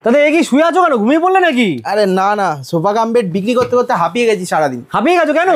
দাদা এ কি শুয়ে আছো কেন, ঘুমিয়ে পড়লে নাকি? আরে না না, সোফা কাম বেড বিক্রি করতে করতে হাঁপিয়ে গেছি সারাদিন। হাঁপিয়ে গেছো কেন?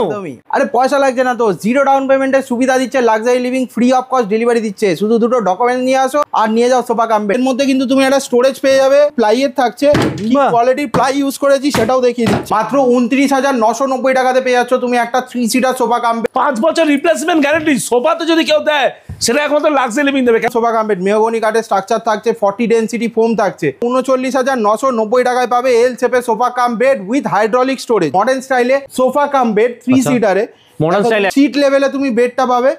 আরে পয়সা লাগছে না তো, জিরো ডাউন পেমেন্টের সুবিধা দিচ্ছে luxury living, free of cost delivery দিচ্ছে। শুধু দুটো ডকুমেন্ট নিয়ে আসো আর নিয়ে যাও সোফা কাম বেড। এর মধ্যে কিন্তু তুমি একটা স্টোরেজ পেয়ে যাবে, প্লাইয়ের থাকছে, কি কোয়ালিটির প্লাই ইউজ করেছি সেটাও দেখিয়ে দিচ্ছি। মাত্র 29,990 টাকাতে পেয়ে যাচ্ছ তুমি একটা 3 সিটার সোফা কাম বেড। 5 বছর রিপ্লেসমেন্ট গ্যারান্টি। সোফাতে যদি কেউ দেয় সেটা একমাত্র লাক্সারি লিভিং দেবে। সোফা কাম বেড মেহগনি কাঠের স্ট্রাকচার থাকছে, 40 ডেনসিটি ফোম থাকছে। 39,990 টাকায় পাবে এল শেপে sofa cum bed with hydraulic storage. Modern স্টাইলে সোফা কাম বেড 3 সিটারে মডার্ন স্টাইলে সিট লেভেলে তুমি বেডটা পাবে।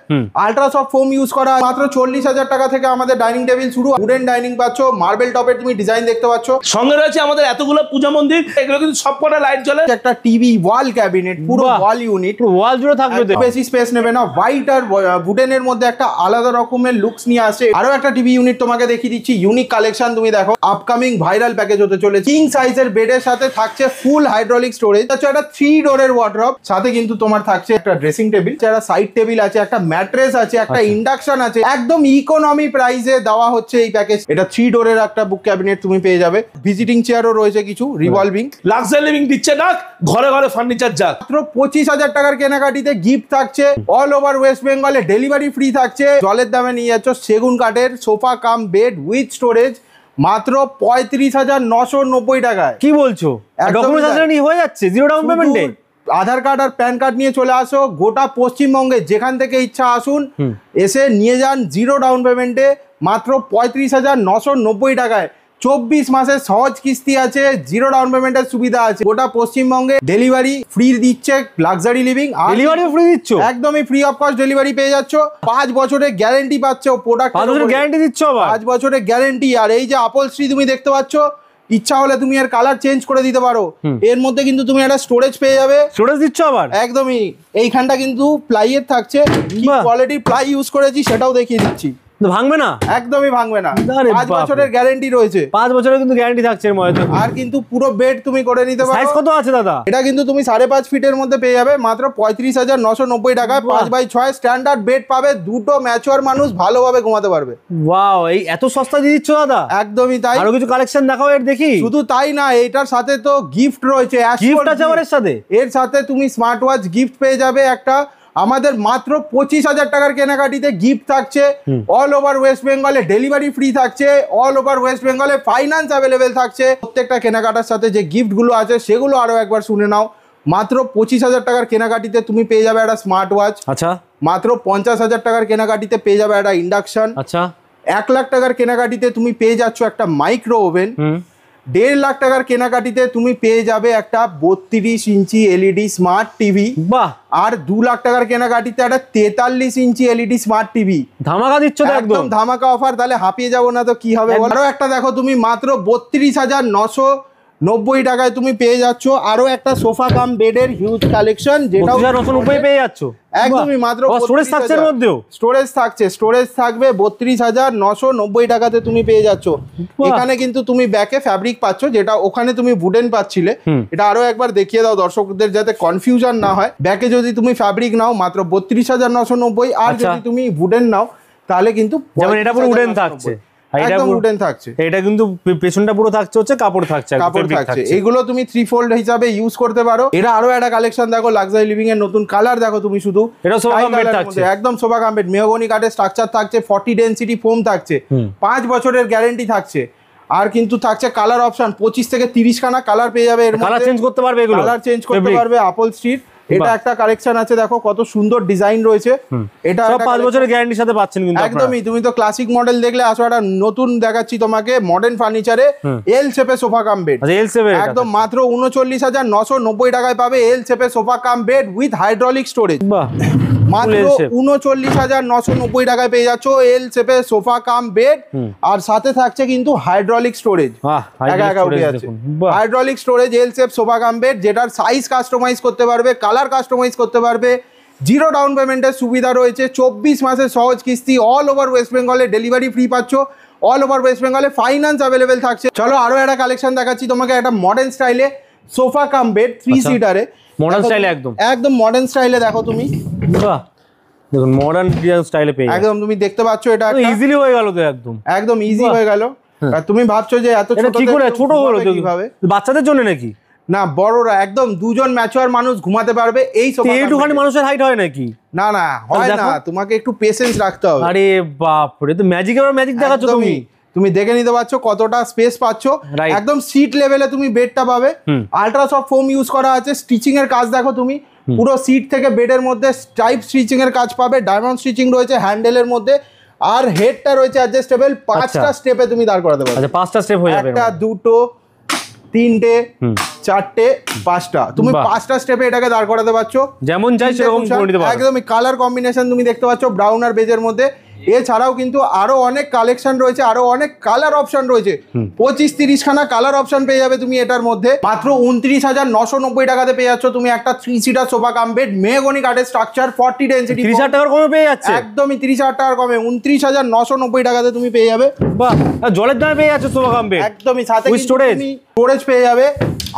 আল্ট্রা সফট ফোম ইউজ করা। মাত্র 40,000 টাকা থেকে আমাদের ডাইনিং টেবিল শুরু। উডেন ডাইনিং পাচ্ছ, মার্বেল টপের তুমি ডিজাইন দেখতে পাচ্ছ। সঙ্গে রয়েছে আমাদের এতগুলো পূজা মন্দির, এগুলো কিন্তু সবকটা লাইট জ্বলে। একটা টিভি ওয়াল ক্যাবিনেট, পুরো ওয়াল ইউনিট, ওয়াল জুড়ে থাকবে তো, বেশি স্পেস নেবে না। হোয়াইট আর উডেনের মধ্যে একটা আলাদা রকমের লুকস নিয়ে আসে। আরো একটা টিভি ইউনিট তোমাকে দেখিয়ে দিচ্ছি, ইউনিক কালেকশন। তুমি দেখো আপকামিং ভাইরাল প্যাকেজ হতে চলেছে। কিং সাইজের বেডের সাথে থাকছে ফুল হাইড্রোলিক স্টোরেজ। একটা 3 ডোরের ওয়ার্ডরোব, সাথে কিন্তু তোমার থাকছে একটা ড্রেসিং টেবিল, একটা সাইড টেবিল আছে, একটা ম্যাট্রেস আছে, একটা ইন্ডাকশন আছে। একদম ইকোনমি প্রাইসে দেওয়া হচ্ছে এই প্যাকেজ। এটা 3 ডোরের একটা বুক ক্যাবিনেট তুমি পেয়ে যাবে। ভিজিটিং চেয়ারও রয়েছে কিছু রিভলভিং। লাক্সারি লিভিং দিচ্ছে না, ঘরে ঘরে ফার্নিচার যাক। মাত্র 25,000 টাকার কেনাকাটিতে গিফট থাকছে। অল ওভার ওয়েস্ট বেঙ্গলে ডেলিভারি ফ্রি থাকছে। জলের দামে নিয়ে যাচ্ছ সেগুন কাঠের sofa cum bed with storage মাত্র 35,990 টাকায়। কি বলছো? ডকুমেন্ট হয়ে যাচ্ছে জিরো ডাউন পেমেন্টে। আধার কার্ড আর প্যান কার্ড নিয়ে চলে আসো। গোটা পশ্চিমবঙ্গে যেখান থেকে ইচ্ছা আসুন, এসে নিয়ে যান জিরো ডাউন পেমেন্টে মাত্র 35,990 টাকায়। 24 মাসের সহজ কিস্তি আছে, জিরো ডাউন পেমেন্টের সুবিধা আছে। গোটা পশ্চিমবঙ্গে ডেলিভারি ফ্রি দিচ্ছে লাক্সারি লিভিং। ডেলিভারি ফ্রি দিচ্ছ? একদমই ফ্রি অফ কস্ট ডেলিভারি পেয়ে যাচ্ছ। 5 বছরের গ্যারেন্টি পাচ্ছ প্রোডাক্ট। 5 বছরের গ্যারেন্টি দিচ্ছ আবার? 5 বছরের গ্যারেন্টি। আর এই যে আপলস্ট্রি তুমি দেখতে পাচ্ছ, ইচ্ছা হলে তুমি এর কালার চেঞ্জ করে দিতে পারো। এর মধ্যে কিন্তু তুমি একটা স্টোরেজ পেয়ে যাবে। স্টোরেজ দিচ্ছ আবার? একদমই। এইখানটা কিন্তু প্লাইয়ের থাকছে, কি কোয়ালিটির প্লাই ইউজ করেছি সেটাও দেখিয়ে দিচ্ছি। ভাঙবে না? একদমই ভাঙবে না। 5 বছরের গ্যারেন্টি রয়েছে। 5 বছরের কিন্তু গ্যারেন্টি থাকছে এর মধ্যে। আর কিন্তু পুরো বেড তুমি করে নিতে পারো। সাইজ কত আছে দাদা? এটা কিন্তু তুমি 5.5 ফিটের মধ্যে পেয়ে যাবে মাত্র 35,990 টাকায়। 5x6 স্ট্যান্ডার্ড বেড পাবে। দুটো ম্যাচিওর মানুষ ভালোভাবে ঘুমাতে পারবে। ওয়াও, এই এত সস্তা দিয়ে দিচ্ছ দাদা? একদমই তাই। আরো কিছু কালেকশন দেখাও এর দেখি। শুধু তাই না, এটার সাথে তো গিফট রয়েছে। গিফট আছে আবার এর সাথে? এর সাথে তুমি স্মার্ট ওয়াচ গিফট পেয়ে যাবে একটা। আমাদের মাত্র 25,000 টাকার কেনাকাটিতে গিফট থাকছে। অল ওভার ওয়েস্ট বেঙ্গলে ডেলিভারি ফ্রি থাকছে। অল ওভার ওয়েস্ট বেঙ্গলে ফাইন্যান্স অ্যাভেলেবেল থাকছে। প্রত্যেকটা কেনাকাটার সাথে যে গিফটগুলো আছে সেগুলো আরো একবার শুনে নাও। মাত্র 25,000 টাকার কেনাকাটিতে তুমি পেয়ে যাবে একটা স্মার্ট ওয়াচ। আচ্ছা। মাত্র 50,000 টাকার কেনাকাটিতে পেয়ে যাবে একটা ইন্ডাকশন। আচ্ছা। 1 লাখ টাকার কেনাকাটিতে তুমি পেয়ে যাচ্ছ একটা মাইক্রো ওভেন। 1.5 লাখ টাকার কেনাকাটিতে তুমি পেয়ে যাবে একটা 32 ইঞ্চি এলইডি স্মার্ট টিভি। বাহ। আর 2 লাখ টাকার কেনাকাটিতে একটা 43 ইঞ্চি এলইডি স্মার্ট টিভি। ধামাকা দিচ্ছ তো একদম। ধামাকা অফার। তাহলে হাঁপিয়ে যাবো না তো কি হবে? আরো একটা দেখো, তুমি মাত্র 32,990 টাকায় তুমি পেয়ে যাচ্ছ আরো একটা সোফা কাম বেডের হিউজ কালেকশন, যেটা 990 পেয়ে যাচ্ছ। একদমই মাত্র। স্টোরেজ থাকছে এর মধ্যেও? স্টোরেজ থাকছে, স্টোরেজ থাকবে 32,990 টাকাতে তুমি পেয়ে যাচ্ছ। এখানে কিন্তু তুমি ব্যাকে ফ্যাব্রিক পাচ্ছ, যেটা ওখানে তুমি উডেন পাচ্ছিলে। এটা আরো একবার দেখিয়ে দাও দর্শকদের যাতে কনফিউশন না হয়। ব্যাকে যদি তুমি ফ্যাব্রিক নাও মাত্র 32,990, আর যদি তুমি উডেন নাও তাহলে কিন্তু যেমন এটা পুরো উডেন থাকছে। একদম উডেন থাকছে। এটা কিন্তু পেছনটা পুরো থাকছে হচ্ছে কাপড় থাকছে, কাপড় থাকছে। এগুলো তুমি 3 ফোল্ড হিসাবে ইউজ করতে পারো। এটা আরো একটা কালেকশন দেখো, লাক্সারি লিভিং এর নতুন কালার দেখো তুমি শুধু। এটা সোফা কাম বেড থাকছে, একদম সোফা কাম বেড। মেহগনি কাঠের স্ট্রাকচার থাকছে, 40 ডেনসিটি ফোম থাকছে, 5 বছরের গ্যারান্টি থাকছে। আর কিন্তু থাকছে কালার অপশন, 25 থেকে 30 খানা কালার পেয়ে যাবে। এর মধ্যে কালার চেঞ্জ করতে পারবে, এগুলো কালার চেঞ্জ করতে পারবে। আপল স্ট্রিট এটা একটা কালেকশন আছে, দেখো কত সুন্দর ডিজাইন রয়েছে। এটা সব 5 বছরের গ্যারান্টির সাথে পাচ্ছেন কিন্তু। একদমই। তুমি তো ক্লাসিক মডেল দেখলে, আসো একটা নতুন দেখাচ্ছি তোমাকে মডার্ন ফার্নিচারে এল শেপে সোফা কাম বেড। এল শেপে একদম মাত্র 39,990 টাকায় পাবে এল শেপে sofa cum bed with hydraulic storage. মাত্র 39,990 টাকায় পেয়ে যাচ্ছ এল শেপে সোফা কাম বেড। আর সাথে থাকছে কিন্তু হাইড্রোলিক স্টোরেজ। হাইড্রোলিক স্টোরেজ এল শেপ সোফা কাম বেড, যেটার সাইজ কাস্টমাইজ করতে পারবে, কালার কাস্টমাইজ করতে পারবে। জিরো ডাউন পেমেন্টের সুবিধা রয়েছে। 24 মাসের সহজ কিস্তি। অল ওভার ওয়েস্ট বেঙ্গলে ডেলিভারি ফ্রি পাচ্ছ। অল ওভার ওয়েস্ট বেঙ্গলে ফাইন্যান্স অ্যাভেলেবেল থাকছে। চলো আরো একটা কালেকশন দেখাচ্ছি তোমাকে, একটা মডার্ন স্টাইলে সোফা কাম বেড 3 সিটারে। মডার্ন স্টাইলে একদম মডার্ন স্টাইলে দেখো তুমি। বাহ, দেখুন মডার্ন স্টাইলে পেয়ে একদম তুমি দেখতে পাচ্ছ। এটা ইজিলি হয়ে গেল তো, একদম ইজি হয়ে গেল। আর তুমি ভাবছো যে এত এটা কি করে ছোট হলো কিভাবে? বাচ্চাদের জন্য নাকি? না, বড়রা একদম দুজন ম্যাচুয়ার মানুষ ঘুমাতে পারবে এই সোফা। এইটুখানি মানুষের হাইট হয় নাকি? না না, হয় না, তোমাকে একটু পেশেন্স রাখতে হবে। আরে বাপ রে, তো ম্যাজিক দেখাচ্ছ তুমি। তুমি দেখে নিতে পারছো কতটা স্পেস পাচ্ছ, একদম সিট লেভেলে তুমি বেডটা পাবে। আলট্রা সফট ফোম ইউজ করা আছে। স্টিচিং এর কাজ দেখো তুমি, পুরো সিট থেকে বেডের মধ্যে টাইপ স্টিচিং এর কাজ পাবে। ডায়মন্ড স্টিচিং রয়েছে হ্যান্ডেলের মধ্যে, আর হেডটা রয়েছে অ্যাডজাস্টেবল। 5টা স্টেপে তুমি দাঁড় করাতে পারবে। আচ্ছা 5টা স্টেপ হয়ে যাবে। 1টা 2টো 3টে 4টে 5টা, তুমি 5টা স্টেপে এটাকে দাঁড় করাতে পারছো। যেমন চাই সেরকম করে নিতে পারো। একদমই কালার কম্বিনেশন তুমি দেখতে পাচ্ছ ব্রাউন আর বেজের মধ্যে। এছাড়াও কিন্তু আরো অনেক কালেকশন রয়েছে, আরো অনেক কালার অপশন রয়েছে। 25-30 খানা কালার অপশন পেয়ে যাবে তুমি এটার মধ্যে। মাত্র 29,990 টাকাতে পেয়ে যাচ্ছ তুমি একটা 3 seater sofa cum bed, mahogany কাঠের স্ট্রাকচার, 40 ডেনসিটি। 30,000 টাকার কমে পেয়ে যাচ্ছে। একদমই 30,000 টাকার কমে 29,990 টাকাতে তুমি পেয়ে যাবে। বাহ, জলের দামে পেয়ে যাচ্ছে সোফা কাম বেড। একদমই, সাথে স্টোরেজ পেয়ে যাবে।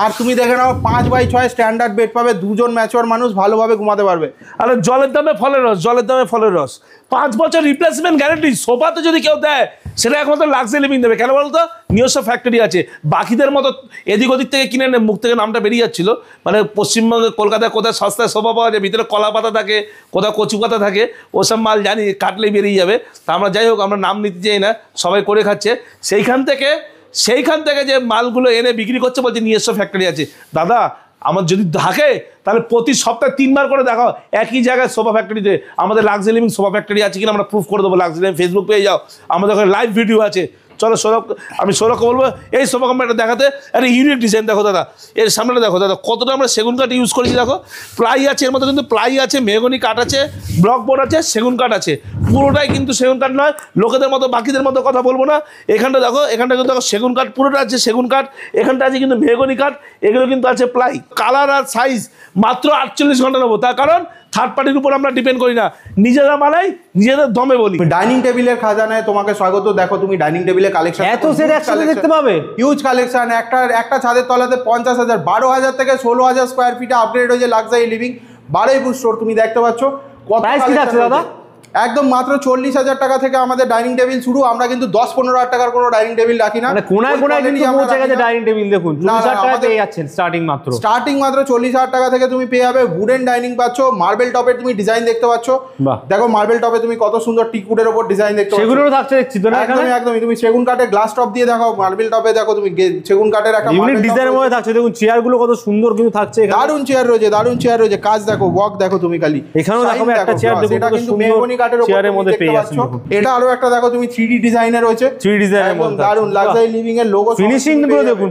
আর তুমি দেখে নাও 5x6 স্ট্যান্ডার্ড বেড পাবে, দুজন ম্যাচুয়ার মানুষ ভালোভাবে ঘুমাতে পারবে। আরে জলের দামে ফলের রস, জলের দামে ফলের রস। 5 বছর রিপ্লেসমেন্ট গ্যারান্টি। সোফাতে যদি কেউ দেয় সেটা একমাত্র লাক্সারি লিভিং দেবে। কেন বলতো? নিজস্ব ফ্যাক্টরি আছে। বাকিদের মতো এদিক ওদিক থেকে কিনে মুখ থেকে নামটা বেরিয়ে যাচ্ছিল, মানে পশ্চিমবঙ্গে কলকাতায় কোথায় সস্তায় সোফা পাওয়া যায়, ভিতরে কলা পাতা থাকে, কোথাও কচু পাতা থাকে, ওসব মাল জানি কাটলেই বেরিয়ে যাবে। তা আমরা যাই হোক, আমরা নাম নিতে চাই না, সবাই করে খাচ্ছে। সেইখান থেকে যে মালগুলো এনে বিক্রি করছে বলছে নিজস্ব ফ্যাক্টরি আছে। দাদা আমার যদি থাকে তাহলে প্রতি সপ্তাহে 3 বার করে দেখাও একই জায়গায় সোফা ফ্যাক্টরিতে আমাদের লাক্সারি লিভিং সোফা ফ্যাক্টরি আছে কিনা আমরা প্রুফ করে দেবো। লাক্সারি লিভিং ফেসবুক পেয়ে যাও, আমাদের ওখানে লাইভ ভিডিও আছে। চলো আমি সৌরভকে বলবো এই সোফা কামটা দেখাতে। আরে ইউনিক ডিজাইন দেখো দাদা, এর সামনেটা দেখো দাদা, কতটা আমরা সেগুন কাঠ ইউজ করেছি দেখো। প্লাই আছে এর মধ্যে, কিন্তু প্লাই আছে, মেহগনি কাঠ আছে, ব্লক বোর্ড আছে, সেগুন কাঠ আছে। পুরোটাই কিন্তু সেগুন কাঠ নয়, লোকেদের মতো বাকিদের মতো কথা বলবো না। এখানটা দেখো, এখানটা কিন্তু দেখো সেগুন কাঠ, পুরোটা আছে সেগুন কাঠ। এখানটা আছে কিন্তু মেহগনি কাঠ, এগুলো কিন্তু আছে প্লাই। কালার আর সাইজ মাত্র 48 ঘন্টা নেবো, তার কারণ থার্ড পার্টির উপর আমরা ডিপেন্ড করি না, নিজেরা বানাই, নিজেদের দমে বলি। ডাইনিং টেবিলের খাজানায় তোমাকে স্বাগত। দেখো তুমি ডাইনিং টেবিলের কালেকশন এত সেট একসাথে দেখতে পাবে, হিউজ কালেকশন। একটা ছাদের তলাতে 50,000, 12,000 থেকে 16,000 স্কোয়ার ফিটে আপগ্রেড হয়েছে লাক্সারি লিভিং। বারুইপুর স্টোর তুমি দেখতে পাচ্ছ। প্রাইস কি আছে দাদা? একদম মাত্র 40,000 টাকা থেকে আমাদের ডাইনিং টেবিল শুরু। আমরা কিন্তু 10-15,000 টাকার কোনো ডাইনিং টেবিল রাখি না। মানে কোনায় কিন্তু পৌঁছে গেছে ডাইনিং টেবিল। দেখুন 40,000 টাকা পেয়ে যাচ্ছেন স্টার্টিং মাত্র 40,000 টাকা থেকে তুমি পেয়ে যাবে। উডেন ডাইনিং পাচ্ছ, মার্বেল টপের তুমি ডিজাইন দেখতে পাচ্ছ। দেখো মার্বেল টপে তুমি কত সুন্দর টিকউডের উপর ডিজাইন দেখতে পাচ্ছ। সেগুলোও থাকছে দেখছি তো না এখানে। একদমই তুমি সেগুন কাঠের গ্লাস টপ দিয়ে দেখো, মার্বেল টপে দেখো তুমি সেগুন কাঠের একটা ইউনিক ডিজাইনের মধ্যে থাকছে। দেখুন চেয়ারগুলো কত সুন্দর কিন্তু থাকছে এখানে। দারুণ চেয়ার রয়েছে, কাজ দেখো, ওয়ার্ক দেখো তুমি খালি। এখানেও দেখো একটা চেয়ার দেখো, এটা কিন্তু মেহগনি কাঠের উপর চেয়ারের মধ্যে পেয়ে যাচ্ছ। এটা আরো একটা দেখো তুমি 3D ডিজাইনে রয়েছে, 3D ডিজাইনের মধ্যে দারুণ লাক্সারি লিভিং এর লোগো ফিনিশিং গুলো দেখুন,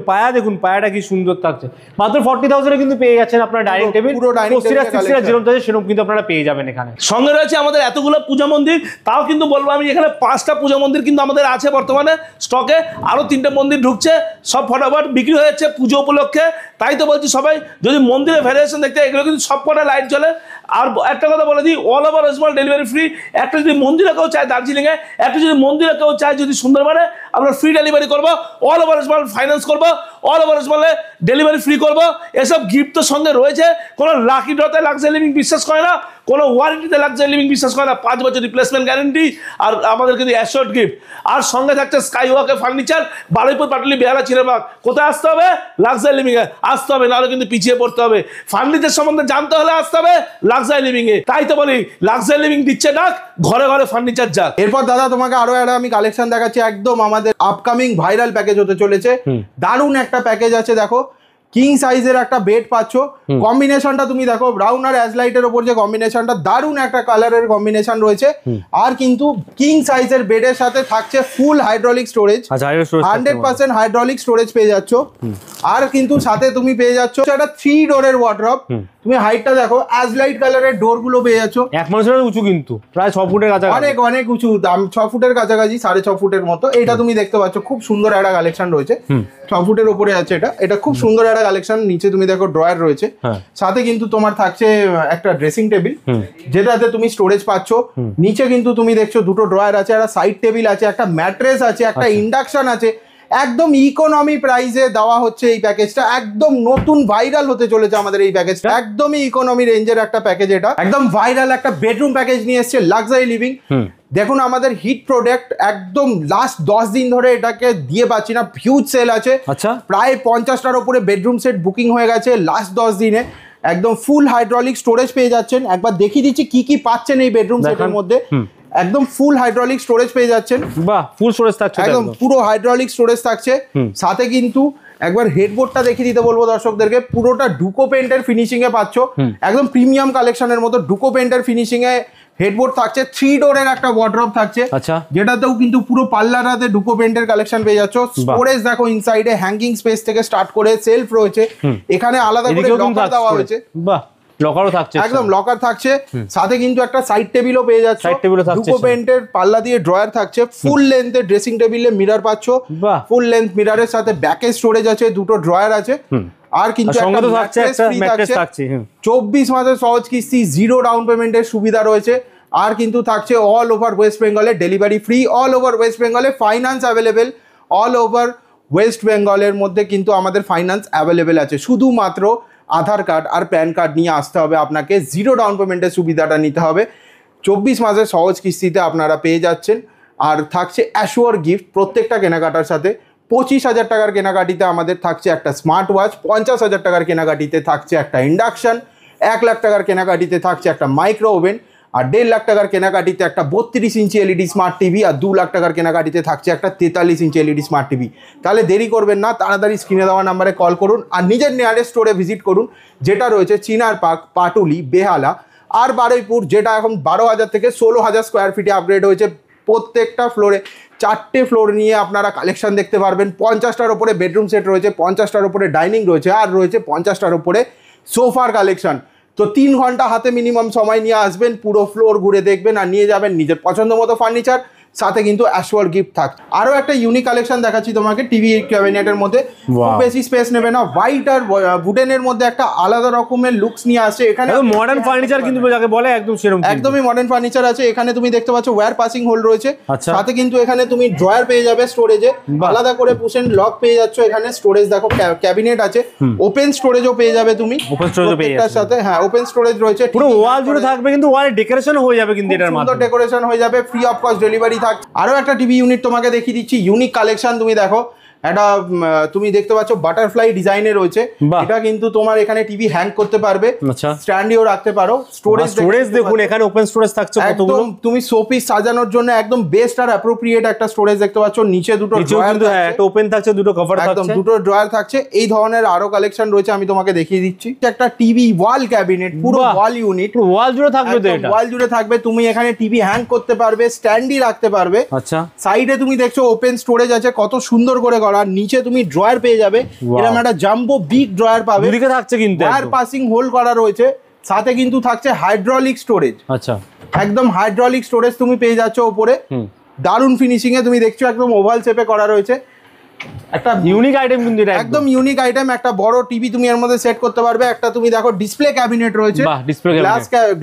পায়াটা কি সুন্দর থাকছে। মাত্র 40,000 এ কিন্তু পেয়ে যাচ্ছেন আপনারা ডাইনিং টেবিল। পুরো ডাইনিং টেবিল যেরকম থাকে সেরকম কিন্তু আপনারা পেয়ে যাবেন এখানে। সঙ্গে রয়েছে আমাদের এতগুলো পূজা মন্দির। তাও কিন্তু বলবো আমি, এখানে 5টা পূজা মন্দির কিন্তু আমাদের আছে বর্তমানে স্টকে। আরো 3টে মন্দির ঢুকছে, সব ফটাফট বিক্রি হয়ে যাচ্ছে পুজো উপলক্ষে। তাই তো বলছি সবাই যদি মন্দিরের ভ্যারিয়েশন দেখতে, এগুলো কিন্তু সব কটা লাইট জ্বলে। আর একটা কথা বলে দিই, all over West Bengal delivery free. একটা যদি মন্দিরে কেউ চায় দার্জিলিংয়ে, একটা যদি মন্দিরে কেউ চায় যদি সুন্দরবনে, আমরা ফ্রি ডেলিভারি করবো। All over West Bengal finance করবো, অল ওভার ওয়েস্ট বেঙ্গলে ডেলিভারি ফ্রি করবো। এসব গিফট তো সঙ্গে রয়েছে। কোনো লাকি ড্রতে লাক্সারি লিভিং বিশ্বাস করে না, কোনো ওয়ারেন্টিতে লাক্সারি লিভিং বিশ্বাস করে না। 5 বছর রিপ্লেসমেন্ট গ্যারেন্টি, আর আমাদের কিন্তু অ্যাশোর্ড গিফট। আর সঙ্গে থাকছে স্কাই ওয়াকের ফার্নিচার, বারুইপুর, পাটুলি, বেহালা, চিরাবাগ। কোথায় আসতে হবে? লাক্সারি লিভিংয়ে আসতে হবে, নাহলে কিন্তু পিছিয়ে পড়তে হবে। ফার্নিচার সম্বন্ধে জানতে হলে আসতে হবে লাক্সারি লিভিংয়ে। তাই তো বলি লাক্সারি লিভিং দিচ্ছে ডাক, ঘরে ঘরে ফার্নিচার যাক। এরপর দাদা তোমাকে আরো একটা আমি কালেকশন দেখাচ্ছি, একদম আমাদের আপকামিং ভাইরাল প্যাকেজ হতে চলেছে। দারুণ একটা প্যাকেজ আছে দেখো, কিং সাইজের একটা বেড পাচ্ছ। কম্বিনেশনটা তুমি দেখো, ব্রাউন আর অ্যাশ লাইটের উপর যে কম্বিনেশনটা, দারুণ একটা কালারের কম্বিনেশন রয়েছে। আর কিন্তু কিং সাইজের বেডের সাথে থাকছে ফুল হাইড্রোলিক স্টোরেজ, 100% হাইড্রোলিক স্টোরেজ পেয়ে যাচ্ছ। আর কিন্তু সাথে তুমি পেয়ে যাচ্ছ একটা 3 ডোরের ওয়ার্ডরোব। তুমি হাইটটা দেখো, অ্যাশ লাইট কালারের ডোর গুলো পেয়ে যাচ্ছ। এক মানুষের উঁচু, কিন্তু প্রায় 6 ফুটের কাছাকাছি, অনেক উঁচু, 6 ফুটের কাছাকাছি, 6.5 ফুটের মতো। এটা তুমি দেখতে পাচ্ছ, খুব সুন্দর একটা কালেকশন রয়েছে। 6 ফুটের উপরে আছে এটা খুব সুন্দর একটা কালেকশন। নিচে তুমি দেখো ড্রয়ার রয়েছে, সাথে কিন্তু তোমার থাকছে একটা ড্রেসিং টেবিল, যেটাতে তুমি স্টোরেজ পাচ্ছ। নিচে কিন্তু তুমি দেখছো 2টো ড্রয়ার আছে, একটা সাইড টেবিল আছে, একটা ম্যাট্রেস আছে, একটা ইন্ডাকশন আছে। একদম ইকোনমি প্রাইসে দেওয়া হচ্ছে এই প্যাকেজটা। একদম নতুন ভাইরাল হতে চলেছে আমাদের এই প্যাকেজটা, একদমই ইকোনমি রেঞ্জের একটা প্যাকেজ। এটা একদম ভাইরাল একটা বেডরুম প্যাকেজ নিয়ে এসেছে লাক্সারি লিভিং। দেখুন আমাদের হিট প্রোডাক্ট একদম লাস্ট 10 দিন ধরে এটাকে দিয়ে পাচ্ছি না, হিউজ সেল আছে। আচ্ছা, প্রায় 50টার উপরে বেডরুম সেট বুকিং হয়ে গেছে লাস্ট 10 দিনে। একদম ফুল হাইড্রোলিক স্টোরেজ পেয়ে যাচ্ছেন। একবার দেখিয়ে দিচ্ছি কি কি পাচ্ছেন এই বেডরুম সেটের মধ্যে। একদম ফুল হাইড্রোলিক স্টোরেজ পেয়ে যাচ্ছেন। বাহ, ফুল স্টোরেজ থাকছে, একদম পুরো হাইড্রোলিক স্টোরেজ থাকছে। সাথে কিন্তু একবার হেডবোর্ডটা দেখিয়ে দিতে বলবো দর্শকদেরকে, পুরোটা ডুকো পেন্টের ফিনিশিং এ পাচ্ছ, একদম প্রিমিয়াম কালেকশনের মতো ডুকো পেন্টের ফিনিশিং এ হেডবোর্ড থাকছে। 3 ডোরের একটা ওয়ার্ড্রপ থাকছে, আচ্ছা, যেটাতেও কিন্তু পুরো পাল্লাটাতে ডুকো পেন্টের কালেকশন পেয়ে যাচ্ছ। স্টোরেজ দেখো ইনসাইডে হ্যাঙ্গিং স্পেস থেকে স্টার্ট করে সেলফ রয়েছে, এখানে আলাদা করে লকার দেওয়া হয়েছে। বাহ, লকারও থাকছে, একদম লকার থাকছে। সাথে কিন্তু একটা সাইড টেবিলও পেয়ে যাচ্ছে, ডুকো পেন্টের পাল্লা দিয়ে ড্রয়ার থাকছে। ফুল লেন্থের ড্রেসিং টেবিলে মিরর পাচ্ছ, ফুল লেন্থ মিররের সাথে ব্যাকে স্টোরেজ আছে, দুটো ড্রয়ার আছে। আর কিন্তু একটা ম্যাট্রেস থাকছে। 24 মাসের সহজ কিস্তি, 0 ডাউন পেমেন্টের সুবিধা রয়েছে। আর কিন্তু থাকছে অল ওভার ওয়েস্ট বেঙ্গলে delivery free, all over west বেঙ্গলে finance available. All over west বেঙ্গলের মধ্যে কিন্তু আমাদের ফাইন্যান্স অ্যাভেলেবেল আছে। শুধুমাত্র আধার কার্ড আর প্যান কার্ড নিয়ে আসতে হবে আপনাকে, 0 ডাউন পেমেন্টের সুবিধাটা নিতে হবে। 24 মাসের সহজ কিস্তিতে আপনারা পেয়ে যাচ্ছেন। আর থাকছে অ্যাশিওর গিফট প্রত্যেকটা কেনাকাটার সাথে। 25,000 টাকার কেনাকাটিতে আমাদের থাকছে একটা স্মার্ট ওয়াচ, 50,000 টাকার কেনাকাটিতে থাকছে একটা ইন্ডাকশন, 1 লাখ টাকার কেনাকাটিতে থাকছে একটা মাইক্রো ওভেন, আর 1.5 লাখ টাকার কেনাকাটিতে একটা 32 ইঞ্চি এলইডি স্মার্ট টিভি, আর 2 লাখ টাকার কেনাকাটিতে থাকছে একটা 43 ইঞ্চি এলইডি স্মার্ট টিভি। তাহলে দেরি করবেন না, তাড়াতাড়ি স্ক্রিনে দেওয়া নাম্বারে কল করুন আর নিজের নিয়ারেস্ট স্টোরে ভিজিট করুন, যেটা রয়েছে চিনার পার্ক, পাটুলি, বেহালা আর বারুইপুর, যেটা এখন 12,000 থেকে 16,000 স্কোয়ার ফিটে আপগ্রেড হয়েছে। প্রত্যেকটা ফ্লোরে 4টে ফ্লোর নিয়ে আপনারা কালেকশন দেখতে পারবেন। 50টার উপরে বেডরুম সেট রয়েছে, 50টার উপরে ডাইনিং রয়েছে, আর রয়েছে 50টার উপরে সোফার কালেকশন। তো 3 ঘন্টা হাতে মিনিমাম সময় নিয়ে আসবেন, পুরো ফ্লোর ঘুরে দেখবেন আর নিয়ে যাবেন নিজের পছন্দ মতো ফার্নিচার। সাথে কিন্তু অ্যাশিওর গিফট থাকছে। আরও একটা ইউনিক কালেকশন দেখাচ্ছি তোমাকে টিভি ক্যাবিনেটের মধ্যে। খুব বেশি স্পেস নেবে না, হোয়াইট আর উডেনের মধ্যে একটা আলাদা রকমের লুকস নিয়ে আসছে। এখানে মডার্ন ফার্নিচার কিন্তু যাকে বলে একদম সেরকম, একদমই মডার্ন ফার্নিচার আছে। এখানে তুমি দেখতে পাচ্ছ ওয়্যার পাসিং হোল রয়েছে, সাথে কিন্তু এখানে তুমি ড্রয়ার পেয়ে যাবে স্টোরেজে, আলাদা করে পুশ এন্ড লক পেয়ে যাচ্ছ। এখানে স্টোরেজ দেখো, ক্যাবিনেট আছে, ওপেন স্টোরেজও পেয়ে যাবে তুমি, ওপেন স্টোরেজও পেয়ে যাবে সাথে। হ্যাঁ, ওপেন স্টোরেজ রয়েছে, পুরো ওয়াল জুড়ে থাকবে, কিন্তু ওয়ালে ডেকোরেশন হয়ে যাবে, কিন্তু এটার মাধ্যমে সুন্দর ডেকোরেশন হয়ে যাবে, ফ্রি অফ কস্ট ডেলিভারি থাকছে। আরো একটা টিভি ইউনিট তোমাকে দেখিয়ে দিচ্ছি, ইউনিক কালেকশন। তুমি দেখো, এটা তুমি দেখতে পাচ্ছ বাটারফ্লাই ডিজাইনে রয়েছে। এটা কিন্তু তোমার এখানে টিভি হ্যাং করতে পারবে, আচ্ছা, স্ট্যান্ডিও রাখতে পারো। স্টোরেজ দেখুন, এখানে ওপেন স্টোরেজ থাকছে কতগুলো। তুমি শোপিস সাজানোর জন্য একদম বেস্ট আর অ্যাপ্রোপ্রিয়েট একটা স্টোরেজ দেখতে পাচ্ছ। নিচে দুটো ড্রয়ার থাকছে, একটা ওপেন থাকছে, দুটো কভার থাকছে, একদম দুটো ড্রয়ার থাকছে। এই ধরনের আরো কালেকশন রয়েছে, আমি তোমাকে দেখিয়ে দিচ্ছি। একটা টিভি ওয়াল ক্যাবিনেট, পুরো ওয়াল ইউনিট, ওয়াল জুড়ে থাকবে। তো এটা ওয়াল জুড়ে থাকবে, তুমি এখানে টিভি হ্যাং করতে পারবে, স্ট্যান্ডি রাখতে পারবে। আচ্ছা, সাইডে তুমি দেখছো ওপেন স্টোরেজ আছে, কত সুন্দর করে করা। নিচে তুমি ড্রয়ার পেয়ে যাবে, এরকম একটা জাম্বো বিগ ড্রয়ার পাবে। দুদিকে থাকছে কিন্তু ওয়্যার পাসিং হোল করা রয়েছে, সাথে কিন্তু থাকছে হাইড্রোলিক স্টোরেজ। আচ্ছা, একদম হাইড্রোলিক স্টোরেজ তুমি পেয়ে যাচ্ছ উপরে, দারুন ফিনিশিং এ। তুমি দেখছো একদম ওভাল শেপে করা রয়েছে, একটা ইউনিক আইটেম কিন্তু এটা একদম ইউনিক আইটেম। একটা বড় টিভি তুমি এর মধ্যে সেট করতে পারবে। একটা তুমি দেখো ডিসপ্লে ক্যাবিনেট রয়েছে,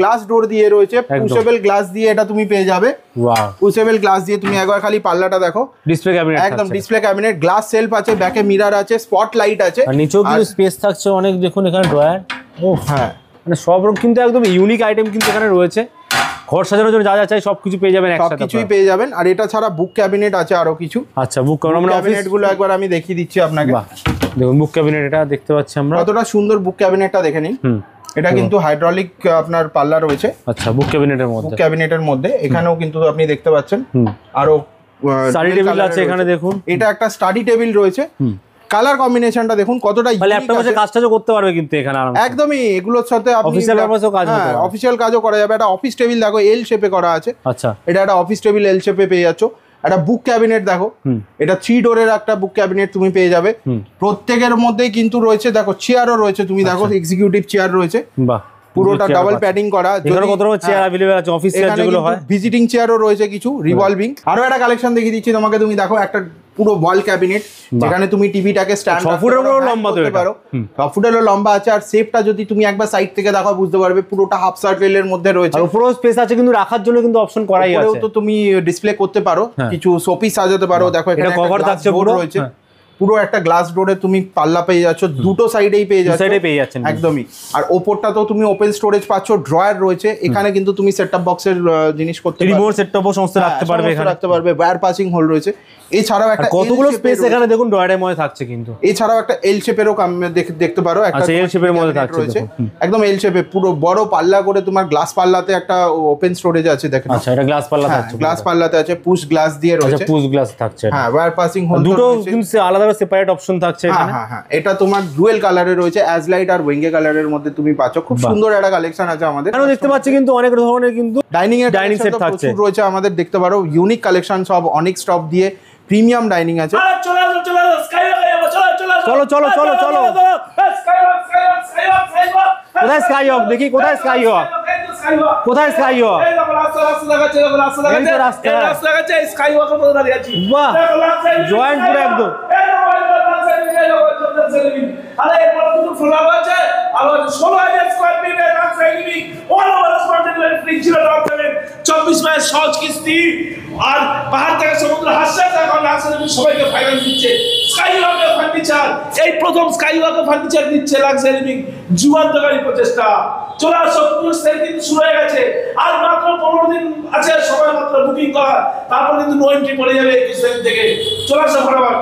গ্লাস ডোর দিয়ে রয়েছে, পুশেবল গ্লাস দিয়ে এটা তুমি পেয়ে যাবে। ওয়াও, পুশেবল গ্লাস দিয়ে তুমি একবার খালি পাল্লাটা দেখো, ডিসপ্লে ক্যাবিনেট, একদম ডিসপ্লে ক্যাবিনেট, গ্লাস সেলফ আছে, ব্যাকে মিরর আছে, স্পট লাইট আছে, আর নিচেও কিন্তু স্পেস থাকছে অনেক। দেখুন এখানে ড্রয়ার, ও হ্যাঁ, মানে সব রকম কিন্তু একদম ইউনিক আইটেম কিন্তু এখানে রয়েছে। ঘর সাজানোর জন্য যা যা চাই সবকিছু পেয়ে যাবেন একসাথে, সবকিছুই পেয়ে যাবেন। আর এটা ছাড়া বুক ক্যাবিনেট আছে আরো কিছু। আচ্ছা, বুক ক্যাবিনেট গুলো একবার আমি দেখিয়ে দিচ্ছি আপনাকে। দেখুন বুক ক্যাবিনেট, এটা দেখতে পাচ্ছি আমরা, কতটা সুন্দর বুক ক্যাবিনেটটা দেখে নিন। এটা কিন্তু হাইড্রোলিক আপনার পাল্লা রয়েছে। আচ্ছা, বুক ক্যাবিনেটের মধ্যে, বুক ক্যাবিনেটের মধ্যে এখানেও কিন্তু আপনি দেখতে পাচ্ছেন আরো স্টাডি টেবিল আছে এখানে। দেখুন এটা একটা স্টাডি টেবিল রয়েছে, কালার কম্বিনেশনটা দেখুন কতটা ইউনিক। ল্যাপটপে কাজটাও করতে পারবে কিন্তু এখানে আরামসে। একদমই, এগুলোর সাথে আপনি অফিসিয়াল পারপাসেও কাজ করতে পারবেন, অফিসিয়াল কাজও করা যাবে। একটা অফিস টেবিল দেখো এল শেপে করা আছে। আচ্ছা, এটা একটা অফিস টেবিল এল শেপে পেয়ে যাচ্ছ। একটা বুক ক্যাবিনেট দেখো, এটা 3 ডোরের একটা বুক ক্যাবিনেট তুমি পেয়ে যাবে। প্রত্যেকের মধ্যেই কিন্তু রয়েছে দেখো চেয়ারও রয়েছে, তুমি দেখো এক্সিকিউটিভ চেয়ার রয়েছে। বাহ, পুরোটা ডাবল প্যাডিং করা। এখানে কত রকম চেয়ার अवेलेबल আছে, অফিস চেয়ার যেগুলো হয়। ভিজিটিং চেয়ারও রয়েছে কিছু রিভলভিং। আরো একটা কালেকশন দেখিয়ে দিচ্ছি তোমাকে। তুমি দেখো একটা পুরো ওয়াল ক্যাবিনেট, যেখানে তুমি টিভিটাকে স্ট্যান্ড 6 ফুটের লম্বা তো এটা, 6 ফুটেরও লম্বা আছে। আর শেপটা যদি তুমি একবার সাইড থেকে দেখো বুঝতে পারবে পুরোটা হাফ সার্কেলের মধ্যে রয়েছে। আর উপরেও স্পেস আছে কিন্তু রাখার জন্য কিন্তু অপশন করাই আছে। তো তুমি ডিসপ্লে করতে পারো, কিছু শোপিস সাজাতে পারো। দেখো এখানে কভার থাকছে পুরো রয়েছে, পুরো একটা গ্লাস ডোরে তুমি পাল্লা পেয়ে যাচ্ছ, দুটো সাইডেই পেয়ে যাচ্ছ, সাইডে পেয়ে যাচ্ছেন একদমই। আর ওপরটা তো তুমি ওপেন স্টোরেজ পাচ্ছ, ড্রয়ার রয়েছে এখানে, কিন্তু তুমি সেট টপ বক্সের জিনিস করতে পারবে, রিমোট সেট টপ সমস্ত রাখতে পারবে এখানে, রাখতে পারবে, ওয়্যার পাসিং হোল রয়েছে। এছাড়াও একটা কতগুলো স্পেস এখানে দেখুন ড্রয়ারের মধ্যে থাকছে কিন্তু। এছাড়াও একটা এল শেপেরও দেখতে পারো, একটা এল শেপের মধ্যে থাকছে একদম এল শেপে, পুরো বড় পাল্লা করে, তোমার গ্লাস পাল্লাতে একটা ওপেন স্টোরেজ আছে দেখেন। আচ্ছা, এটা গ্লাস পাল্লা থাকছে, গ্লাস পাল্লাতে আছে, পুশ গ্লাস দিয়ে রয়েছে। আচ্ছা, পুশ গ্লাস থাকছে, হ্যাঁ, ওয়্যার পাসিং হোল দুটো কিন্তু আলাদা সেপারেট অপশন থাকছে এখানে। হ্যাঁ, এটা তোমার ডুয়েল কালারে রয়েছে, অ্যাজ লাইট আর ওয়েঙ্গে কালারের মধ্যে তুমি পাচ্ছ। খুব সুন্দর একটা কালেকশন আছে আমাদের। এখানে দেখতে পাচ্ছি কিন্তু অনেক ধরনের কিন্তু ডাইনিং সেট থাকছে রয়েছে আমাদের, দেখতে পারো ইউনিক কালেকশন সব, অনেক স্টপ দিয়ে প্রিমিয়াম ডাইনিং আছে। চলো চলো চলো চলো, কোথায় স্কাই ওয়াক দেখি, কোথায় স্কাই ওয়াক, কোথায় স্কাই ওয়াক, বাহ, জয়েন্ট পুরো একদম। সহজ কিস্তি আর পাহাড় থেকে সমুদ্র হাসছে, সবাইকে ফাইন্যান্স দিচ্ছে স্কাইওয়াকের ফার্নিচার। এই প্রথম স্কাইওয়াকের ফার্নিচার দিচ্ছে লাক্সারি লিভিং, যুগান্তকারী প্রচেষ্টা। চলে আসো, পুরো সেল কিন্তু শুরু হয়ে গেছে, আর মাত্র 15 দিন আছে সময় মাত্র বুকিং করা, তারপর কিন্তু নো এন্ট্রি পড়ে যাবে 21 তারিখ থেকে। চলে আসো ফটাফট।